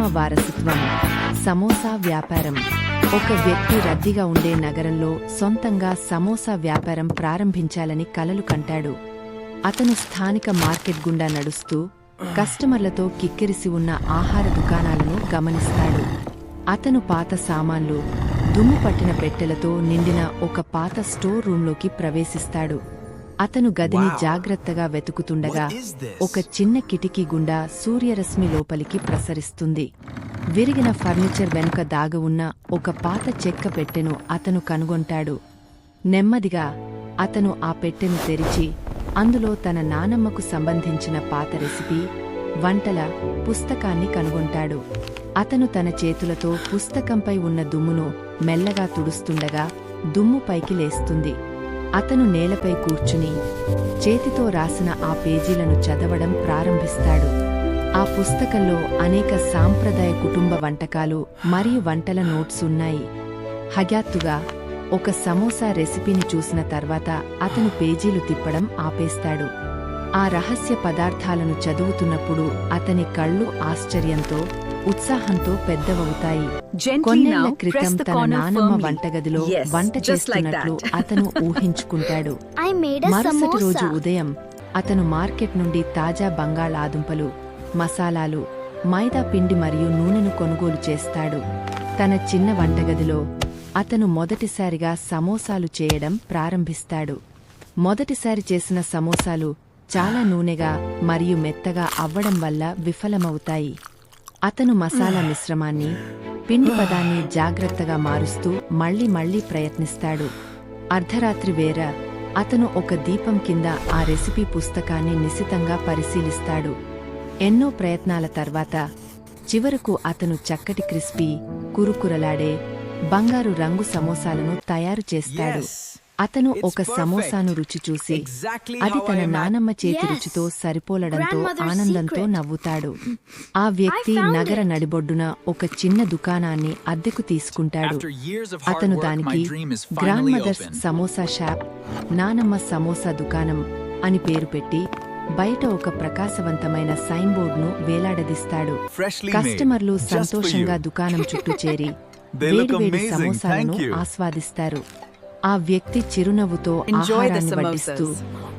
నానమ్మ వారసత్వం. సమోసా వ్యాపారం. ఒక వ్యక్తి రద్దీగా ఉండే నగరంలో సొంతంగా సమోసా వ్యాపారం ప్రారంభించాలని కలలు కంటాడు. అతను స్థానిక మార్కెట్ గుండా నడుస్తూ కస్టమర్లతో కిక్కిరిసి ఉన్న ఆహార దుకాణాలను గమనిస్తాడు. అతను పాత సామాన్లు, దుమ్ము పట్టిన పెట్టెలతో నిండిన ఒక పాత స్టోర్ రూంలోకి ప్రవేశిస్తాడు. అతను గదిని జాగ్రత్తగా వెతుకుతుండగా ఒక చిన్న కిటికీ గుండా సూర్యరశ్మి లోపలికి ప్రసరిస్తుంది. విరిగిన ఫర్నిచర్ వెనుక దాగవున్న ఒక పాత చెక్క పెట్టెను అతను కనుగొంటాడు. నెమ్మదిగా అతను ఆ పెట్టెను తెరిచి అందులో తన నానమ్మకు సంబంధించిన పాత రెసిపీ, వంటల పుస్తకాన్ని కనుగొంటాడు. అతను తన చేతులతో పుస్తకంపై ఉన్న దుమ్మును మెల్లగా తుడుస్తుండగా దుమ్ము పైకి లేస్తుంది. అతను నేలపై కూర్చుని చేతితో రాసిన ఆ పేజీలను చదవడం ప్రారంభిస్తాడు. ఆ పుస్తకంలో అనేక సాంప్రదాయ కుటుంబ వంటకాలు మరియు వంటల నోట్స్ ఉన్నాయి. హఠాత్తుగా ఒక సమోసా రెసిపీని చూసిన తర్వాత అతను పేజీలు తిప్పడం ఆపేస్తాడు. ఆ రహస్య పదార్థాలను చదువుతున్నప్పుడు అతని కళ్ళు ఆశ్చర్యంతో, ఉత్సాహంతో పెద్దవవుతాయి. కొన్నేళ్ల క్రితం తన నానమ్మ వంటగదిలో వంట చేస్తున్నట్లు అతను ఊహించుకుంటాడు. మరుసటి రోజు ఉదయం అతను మార్కెట్ నుండి తాజా బంగాళాదుంపలు, మసాలాలు, మైదా పిండి మరియు నూనెను కొనుగోలు చేస్తాడు. తన చిన్న వంటగదిలో అతను మొదటిసారిగా సమోసాలు చేయడం ప్రారంభిస్తాడు. మొదటిసారి చేసిన సమోసాలు చాలా నూనెగా మరియు మెత్తగా అవ్వడం వల్ల విఫలమవుతాయి. అతను మసాలా మిశ్రమాన్ని, పిండి పదాన్ని జాగ్రత్తగా మారుస్తూ మళ్లీ ప్రయత్నిస్తాడు. అర్ధరాత్రి వేళ అతను ఒక దీపం కింద ఆ రెసిపీ పుస్తకాన్ని నిశితంగా పరిశీలిస్తాడు. ఎన్నో ప్రయత్నాల తర్వాత చివరకు అతను చక్కటి క్రిస్పీ, కురుకురలాడే, బంగారు రంగు సమోసాలను తయారు చేస్తాడు. అతను ఒక సమోసాను రుచి చూసి అది తన నానమ్మ చేతి రుచితో సరిపోలడంతో ఆనందంతో నవ్వుతాడు. ఆ వ్యక్తి నగర నడిబొడ్డున ఒక చిన్న దుకాణాన్ని అద్దెకు తీసుకుంటాడు. అతను దానికి గ్రాండ్ మదర్స్ సమోసా షాప్, నానమ్మ సమోసా దుకాణం అని పేరు పెట్టి బయట ఒక ప్రకాశవంతమైన సైన్ బోర్డును వేలాడదీస్తాడు. కస్టమర్లు సంతోషంగా దుకాణం చుట్టూ చేరి వేడివేడి సమోసాలను ఆస్వాదిస్తారు. ఆ వ్యక్తి చిరునవ్వుతో ఆహారాన్ని వడ్డిస్తూ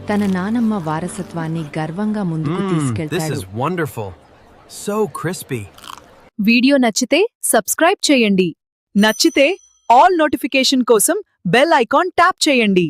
తన నానమ్మ వారసత్వాన్ని గర్వంగా ముందుకు తీసుకెళ్తాడు. వీడియో నచ్చితే సబ్స్క్రైబ్ చేయండి. నచ్చితే ఆల్ నోటిఫికేషన్ కోసం బెల్ ఐకాన్ ట్యాప్ చేయండి.